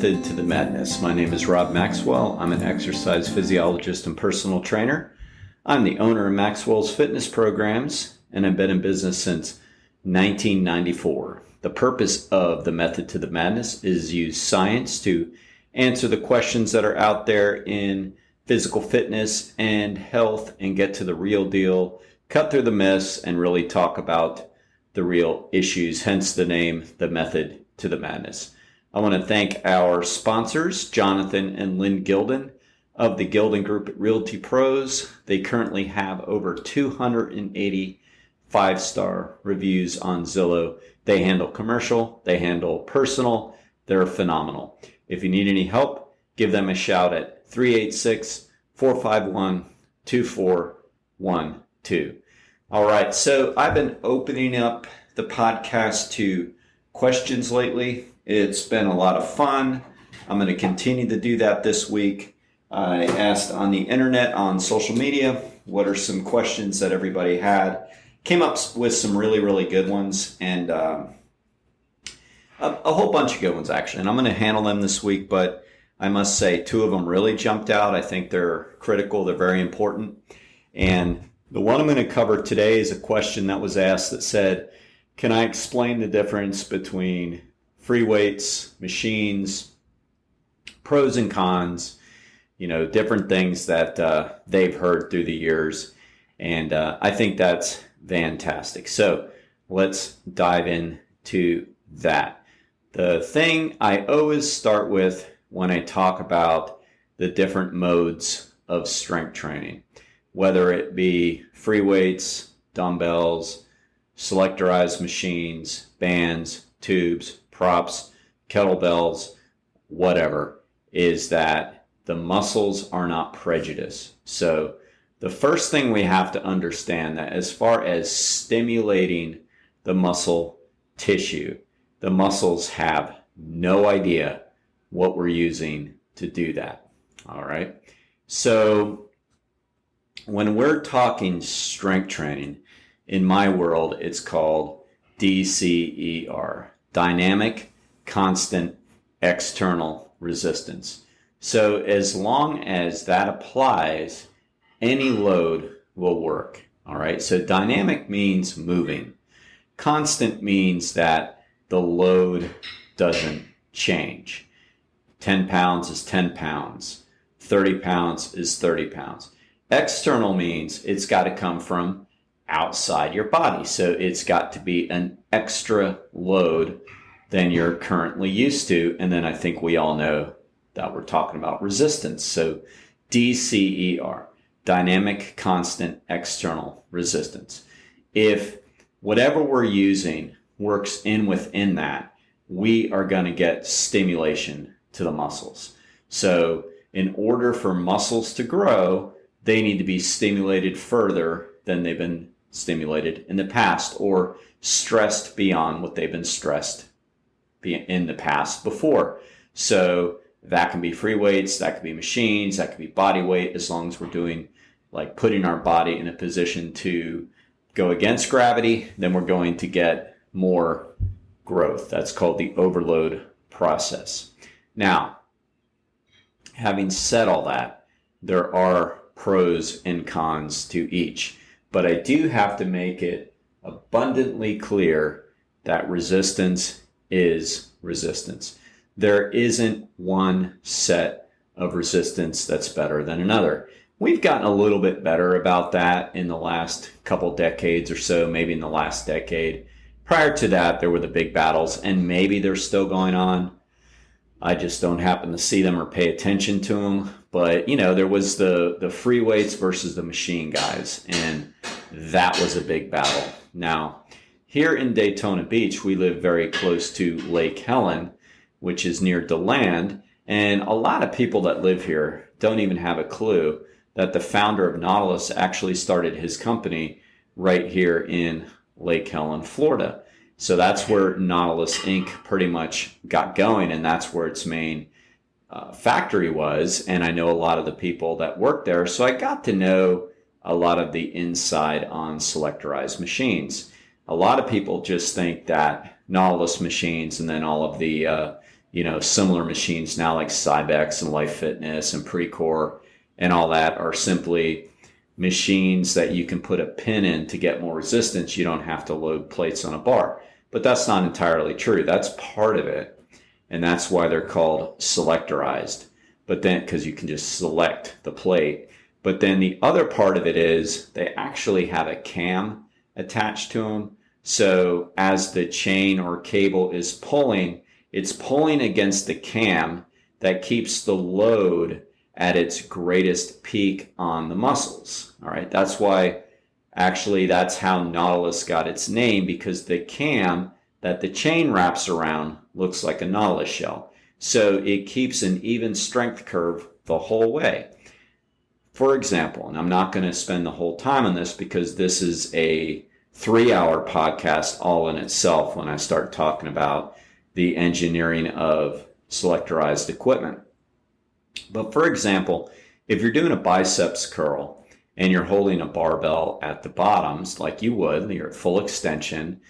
method to the madness. My name is Rob Maxwell. I'm an exercise physiologist and personal trainer. I'm the owner of Maxwell's Fitness Programs, and I've been in business since 1994. The purpose of the method to the madness is use science to answer the questions that are out there in physical fitness and health and get to the real deal, cut through the myths, and really talk about the real issues, hence the name, the method to the madness. I want to thank our sponsors, Jonathan and Lynn Gilden of the Gilden Group at Realty Pros. They currently have over 280 five-star reviews on Zillow. They handle commercial, they handle personal, they're phenomenal. If you need any help, give them a shout at 386-451-2412. All right, so I've been opening up the podcast to questions lately. It's been a lot of fun. I'm going to continue to do that this week. I asked on the internet, on social media, what are some questions that everybody had. Came up with some really, really good ones, and a whole bunch of good ones, actually. And I'm going to handle them this week, but I must say two of them really jumped out. I think they're critical. They're very important. And the one I'm going to cover today is a question that was asked that said, can I explain the difference between free weights, machines, pros and cons, different things that they've heard through the years. And I think that's fantastic. So let's dive into that. The thing I always start with when I talk about the different modes of strength training, whether it be free weights, dumbbells, selectorized machines, bands, tubes, props, kettlebells, whatever, is that the muscles are not prejudiced. So the first thing we have to understand that as far as stimulating the muscle tissue, the muscles have no idea what we're using to do that. All right. So when we're talking strength training, in my world, it's called DCER, dynamic, constant, external resistance. So as long as that applies, any load will work. All right. So dynamic means moving. Constant means that the load doesn't change. 10 pounds is 10 pounds. 30 pounds is 30 pounds. External means it's got to come from outside your body. So it's got to be an extra load than you're currently used to. And then I think we all know that we're talking about resistance. So DCER, dynamic, constant, external resistance. If whatever we're using works within that, we are going to get stimulation to the muscles. So in order for muscles to grow, they need to be stimulated further than they've been stimulated in the past, or stressed beyond what they've been stressed in the past before. So that can be free weights, that could be machines, that could be body weight, as long as we're doing like putting our body in a position to go against gravity, then we're going to get more growth. That's called the overload process. Now, having said all that, there are pros and cons to each, but I do have to make it abundantly clear that resistance is resistance. There isn't one set of resistance that's better than another. We've gotten a little bit better about that in the last couple decades or so, maybe in the last decade. Prior to that, there were the big battles, and maybe they're still going on. I just don't happen to see them or pay attention to them. But, there was the free weights versus the machine guys, and that was a big battle. Now, here in Daytona Beach, we live very close to Lake Helen, which is near DeLand, and a lot of people that live here don't even have a clue that the founder of Nautilus actually started his company right here in Lake Helen, Florida. So that's where Nautilus Inc. pretty much got going, and that's where its main factory was. And I know a lot of the people that work there, so I got to know a lot of the inside on selectorized machines. A lot of people just think that Nautilus machines and then all of the similar machines now like Cybex and Life Fitness and Precor and all that are simply machines that you can put a pin in to get more resistance. You don't have to load plates on a bar. But that's not entirely true. That's part of it. And that's why they're called selectorized. But then, because you can just select the plate. But then the other part of it is they actually have a cam attached to them. So as the chain or cable is pulling, it's pulling against the cam that keeps the load at its greatest peak on the muscles. All right. That's why actually that's how Nautilus got its name, because the cam that the chain wraps around looks like a Nautilus shell. So it keeps an even strength curve the whole way. For example, and I'm not going to spend the whole time on this because this is a 3-hour podcast all in itself when I start talking about the engineering of selectorized equipment. But for example, if you're doing a biceps curl and you're holding a barbell at the bottoms like you would, you're at full extension,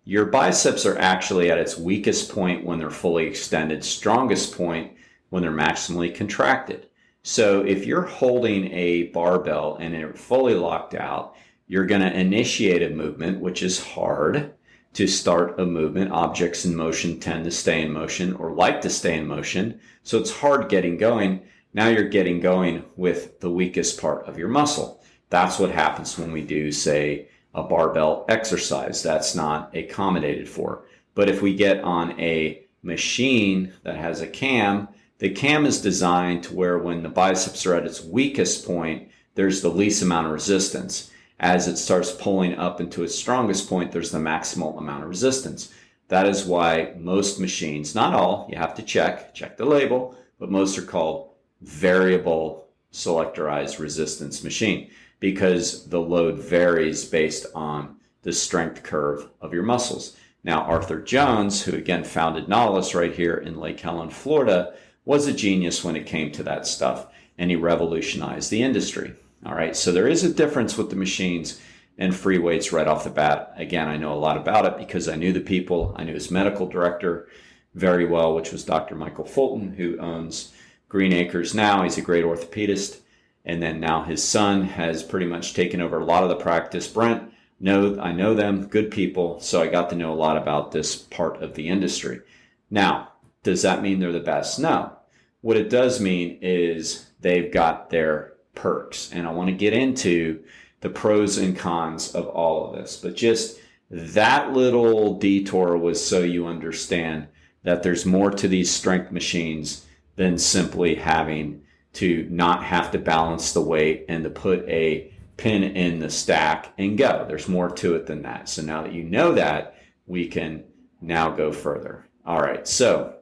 your biceps are actually at its weakest point when they're fully extended, strongest point when they're maximally contracted. So if you're holding a barbell and they're fully locked out, you're going to initiate a movement, which is hard to start a movement. Objects in motion tend to stay in motion or like to stay in motion. So it's hard getting going. Now you're getting going with the weakest part of your muscle. That's what happens when we do, say, a barbell exercise. That's not accommodated for. But if we get on a machine that has a cam, the cam is designed to where when the biceps are at its weakest point, there's the least amount of resistance. As it starts pulling up into its strongest point, there's the maximal amount of resistance. That is why most machines, not all, you have to check the label, but most are called variable selectorized resistance machine because the load varies based on the strength curve of your muscles. Now, Arthur Jones, who again founded Nautilus right here in Lake Helen, Florida, was a genius when it came to that stuff, and he revolutionized the industry. All right, so there is a difference with the machines and free weights right off the bat. Again, I know a lot about it because I knew the people. I knew his medical director very well, which was Dr. Michael Fulton, who owns Green Acres now. He's a great orthopedist. And then now his son has pretty much taken over a lot of the practice. Brent, I know them, good people. So I got to know a lot about this part of the industry. Now, does that mean they're the best? No. What it does mean is they've got their perks. And I want to get into the pros and cons of all of this. But just that little detour was so you understand that there's more to these strength machines than simply having to not have to balance the weight and to put a pin in the stack and go. There's more to it than that. So now that you know that, we can now go further. All right. So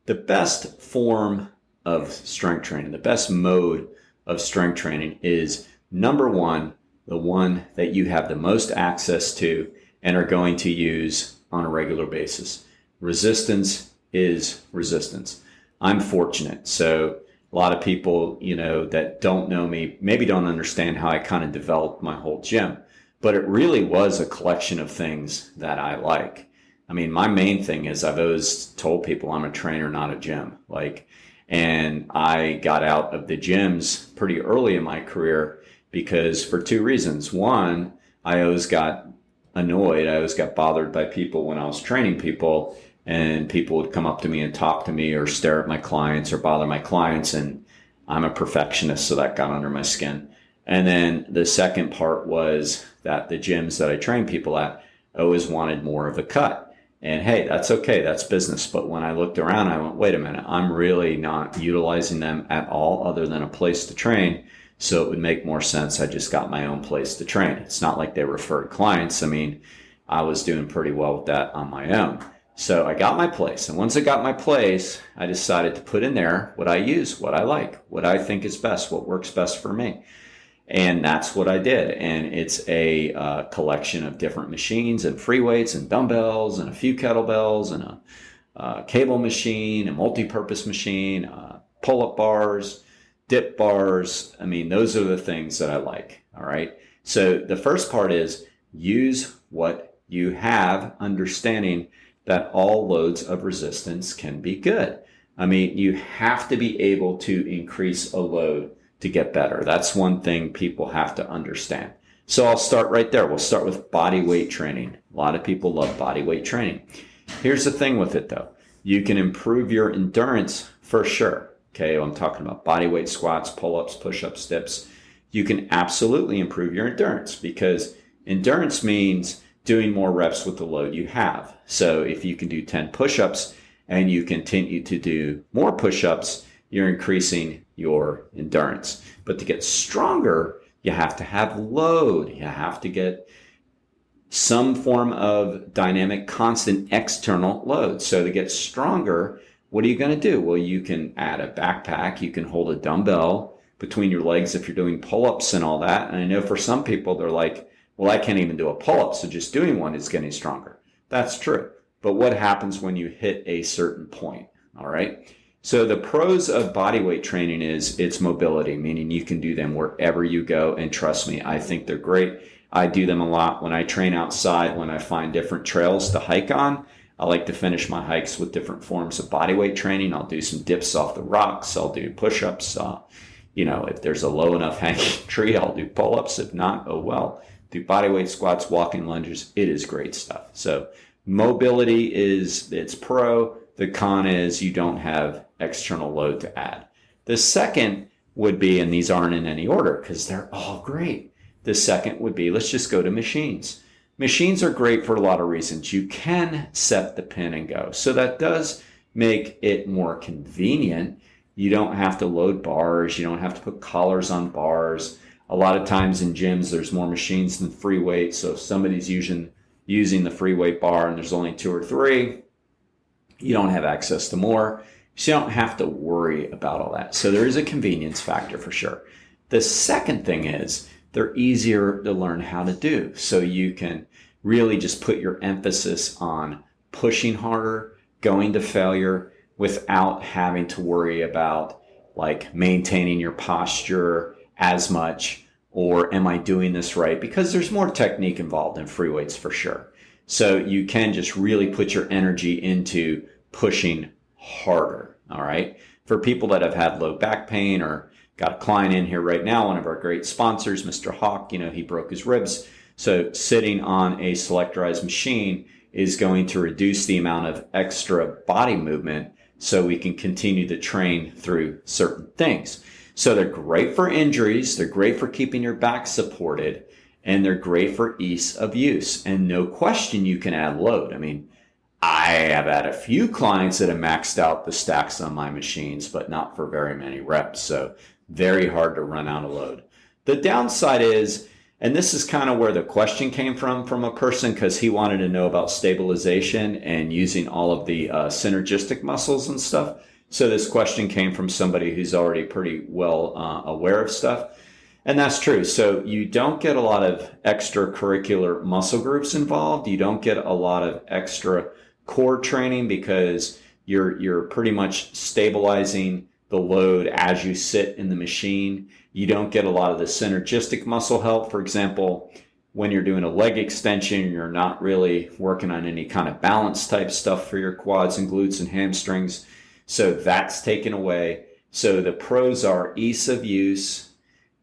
the best form of strength training, the best mode of strength training is number one, the one that you have the most access to and are going to use on a regular basis. Resistance is resistance. I'm fortunate. So a lot of people, that don't know me, maybe don't understand how I kind of developed my whole gym, but it really was a collection of things that I like. I mean, my main thing is I've always told people I'm a trainer, not a gym. And I got out of the gyms pretty early in my career because for two reasons. One, I always got annoyed. I always got bothered by people when I was training people, and people would come up to me and talk to me or stare at my clients or bother my clients. And I'm a perfectionist, so that got under my skin. And then the second part was that the gyms that I train people at always wanted more of a cut. And hey, that's okay. That's business. But when I looked around, I went, wait a minute, I'm really not utilizing them at all other than a place to train. So it would make more sense. I just got my own place to train. It's not like they referred clients. I mean, I was doing pretty well with that on my own. So I got my place. And once I got my place, I decided to put in there what I use, what I like, what I think is best, what works best for me. And that's what I did. And it's a collection of different machines and free weights and dumbbells and a few kettlebells and a cable machine, a multi-purpose machine, pull-up bars, dip bars. I mean, those are the things that I like. All right. So the first part is use what you have, understanding that all loads of resistance can be good. I mean, you have to be able to increase a load to get better. That's one thing people have to understand. So I'll start right there. We'll start with body weight training. A lot of people love body weight training. Here's the thing with it though. You can improve your endurance for sure. Okay, I'm talking about body weight squats, pull-ups, push-ups, dips. You can absolutely improve your endurance because endurance means doing more reps with the load you have. So if you can do 10 push-ups and you continue to do more push-ups, you're increasing your endurance. But to get stronger, you have to have load. You have to get some form of dynamic, constant external load. So to get stronger, what are you going to do? Well, you can add a backpack. You can hold a dumbbell between your legs if you're doing pull-ups and all that. And I know for some people, they're like, well, I can't even do a pull-up, so just doing one is getting stronger. That's true. But what happens when you hit a certain point? All right. So the pros of body weight training is its mobility, meaning you can do them wherever you go. And trust me, I think they're great. I do them a lot when I train outside, when I find different trails to hike on. I like to finish my hikes with different forms of body weight training. I'll do some dips off the rocks. I'll do push-ups. If there's a low enough hanging tree, I'll do pull-ups. If not, oh well. Do body weight squats, walking lunges. It is great stuff. So mobility it's pro. The con is you don't have external load to add. The second would be, and these aren't in any order because they're all great. The second would be, let's just go to machines. Machines are great for a lot of reasons. You can set the pin and go. So that does make it more convenient. You don't have to load bars. You don't have to put collars on bars. A lot of times in gyms, there's more machines than free weight. So if somebody's using the free weight bar and there's only 2 or 3, you don't have access to more. So you don't have to worry about all that. So there is a convenience factor for sure. The second thing is they're easier to learn how to do. So you can really just put your emphasis on pushing harder, going to failure without having to worry about like maintaining your posture as much, or am I doing this right? Because there's more technique involved in free weights for sure. So you can just really put your energy into pushing harder. All right. For people that have had low back pain, or got a client in here right now, one of our great sponsors, Mr. Hawk, he broke his ribs. So sitting on a selectorized machine is going to reduce the amount of extra body movement so we can continue to train through certain things. So they're great for injuries. They're great for keeping your back supported, and they're great for ease of use. And no question you can add load. I mean, I have had a few clients that have maxed out the stacks on my machines, but not for very many reps. So very hard to run out of load. The downside is, and this is kind of where the question came from a person, because he wanted to know about stabilization and using all of the synergistic muscles and stuff. So this question came from somebody who's already pretty well aware of stuff. And that's true. So you don't get a lot of extracurricular muscle groups involved. You don't get a lot of extra core training because you're pretty much stabilizing the load as you sit in the machine. You don't get a lot of the synergistic muscle help. For example, when you're doing a leg extension, you're not really working on any kind of balance type stuff for your quads and glutes and hamstrings. So that's taken away. So the pros are ease of use,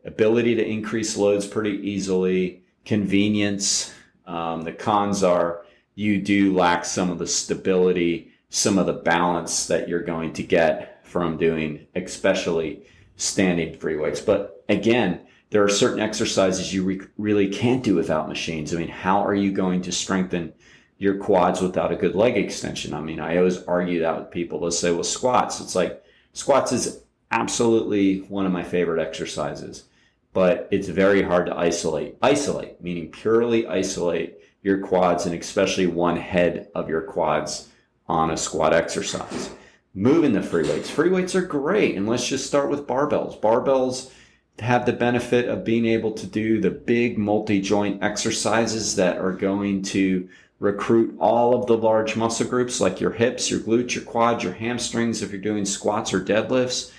ability to increase loads pretty easily, convenience. The cons are you do lack some of the stability, some of the balance that you're going to get from doing especially standing free weights. But again, there are certain exercises you really can't do without machines. I mean, how are you going to strengthen your quads without a good leg extension? I mean, I always argue that with people. They'll say, well, squats. It's like squats is absolutely one of my favorite exercises, but it's very hard to isolate. Isolate, meaning purely isolate your quads, and especially one head of your quads on a squat exercise. Moving the free weights. Free weights are great. And let's just start with barbells. Barbells have the benefit of being able to do the big multi-joint exercises that are going to recruit all of the large muscle groups like your hips, your glutes, your quads, your hamstrings if you're doing squats or deadlifts,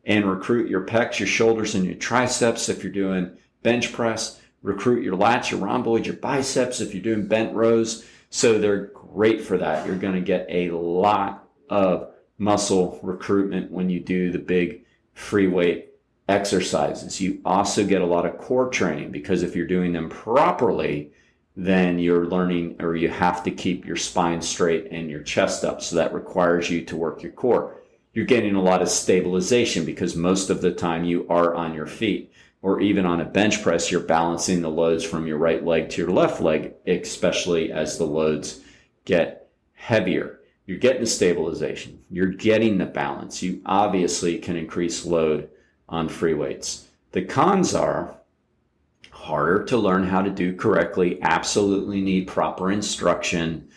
and recruit your pecs, your shoulders, and your triceps if you're doing bench press. Recruit your lats, your rhomboids, your biceps if you're doing bent rows. So they're great for that. You're going to get a lot of muscle recruitment when you do the big free weight exercises. You also get a lot of core training, because if you're doing them properly, then you're learning, or you have to keep your spine straight and your chest up. So that requires you to work your core. You're getting a lot of stabilization, because most of the time you are on your feet. Or even on a bench press, you're balancing the loads from your right leg to your left leg, especially as the loads get heavier. You're getting the stabilization. You're getting the balance. You obviously can increase load on free weights. The cons are harder to learn how to do correctly, absolutely need proper instruction.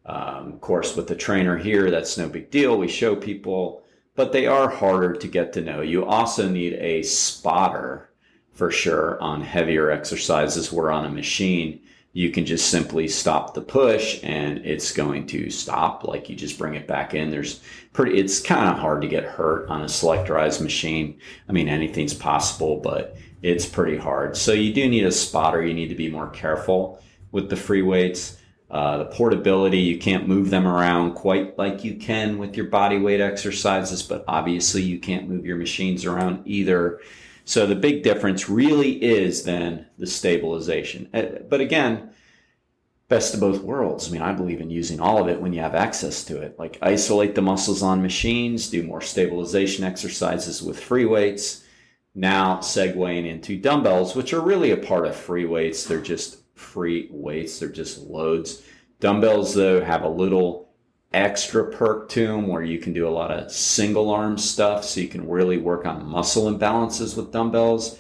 Of course, with the trainer here, that's no big deal. We show people, but they are harder to get to know. You also need a spotter for sure on heavier exercises, where on a machine, you can just simply stop the push and it's going to stop. Like, you just bring it back in. It's kind of hard to get hurt on a selectorized machine. I mean, anything's possible, but it's pretty hard. So you do need a spotter. You need to be more careful with the free weights. The portability, you can't move them around quite like you can with your body weight exercises, but obviously you can't move your machines around either. So the big difference really is then the stabilization. But again, best of both worlds. I mean, I believe in using all of it when you have access to it. Like, isolate the muscles on machines, do more stabilization exercises with free weights. Now segueing into dumbbells, which are really a part of free weights. They're just free weights. They're just loads. Dumbbells, though, have a little extra perk to them, where you can do a lot of single arm stuff, so you can really work on muscle imbalances with dumbbells.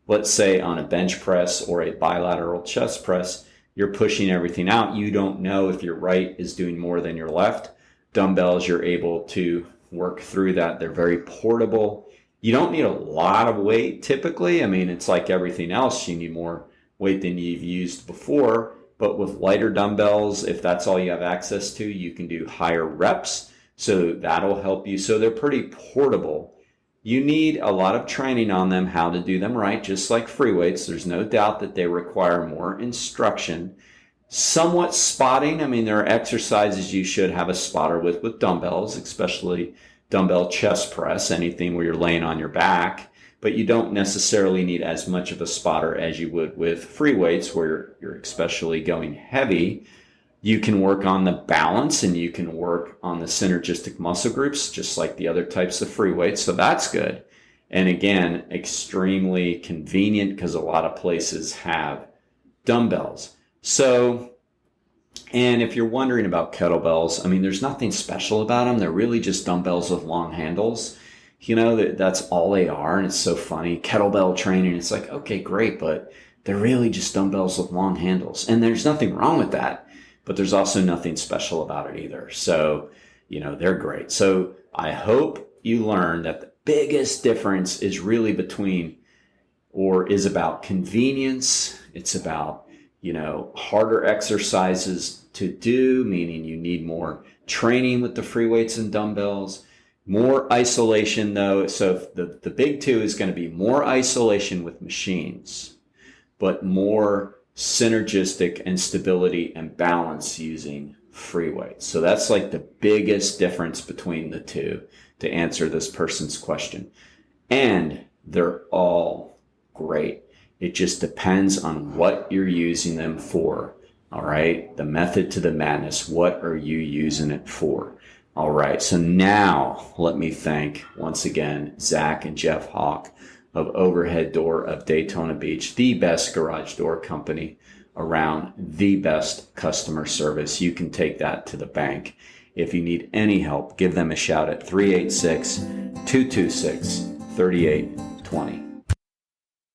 Let's say on a bench press or a bilateral chest press, you're pushing everything out. You don't know if your right is doing more than your left. Dumbbells, you're able to work through that. They're very portable. You don't need a lot of weight typically. I mean, it's like everything else. You need more weight than you've used before. But with lighter dumbbells, if that's all you have access to, you can do higher reps. So that'll help you. So they're pretty portable. You need a lot of training on them, how to do them right, just like free weights. There's no doubt that they require more instruction. Somewhat spotting. I mean, there are exercises you should have a spotter with dumbbells, especially dumbbell chest press, anything where you're laying on your back. But you don't necessarily need as much of a spotter as you would with free weights, where you're especially going heavy. You can work on the balance and you can work on the synergistic muscle groups, just like the other types of free weights. So that's good. And again, extremely convenient, because a lot of places have dumbbells. So, and if you're wondering about kettlebells, I mean, there's nothing special about them. They're really just dumbbells with long handles. You know, that's all they are. And it's so funny. Kettlebell training, it's like, okay, great, but they're really just dumbbells with long handles. And there's nothing wrong with that, but there's also nothing special about it either. So, you know, they're great. So I hope you learned that the biggest difference is really is about convenience. It's about, you know, harder exercises to do, meaning you need more training with the free weights and dumbbells. More isolation, though. So the big two is going to be more isolation with machines, but more synergistic and stability and balance using free weights. So that's like the biggest difference between the two, to answer this person's question. And they're all great. It just depends on what you're using them for. All right. The method to the madness. What are you using it for? All right, so now let me thank once again Zach and Jeff Hawk of Overhead Door of Daytona Beach, the best garage door company around, the best customer service. You can take that to the bank. If you need any help, give them a shout at 386-226-3820.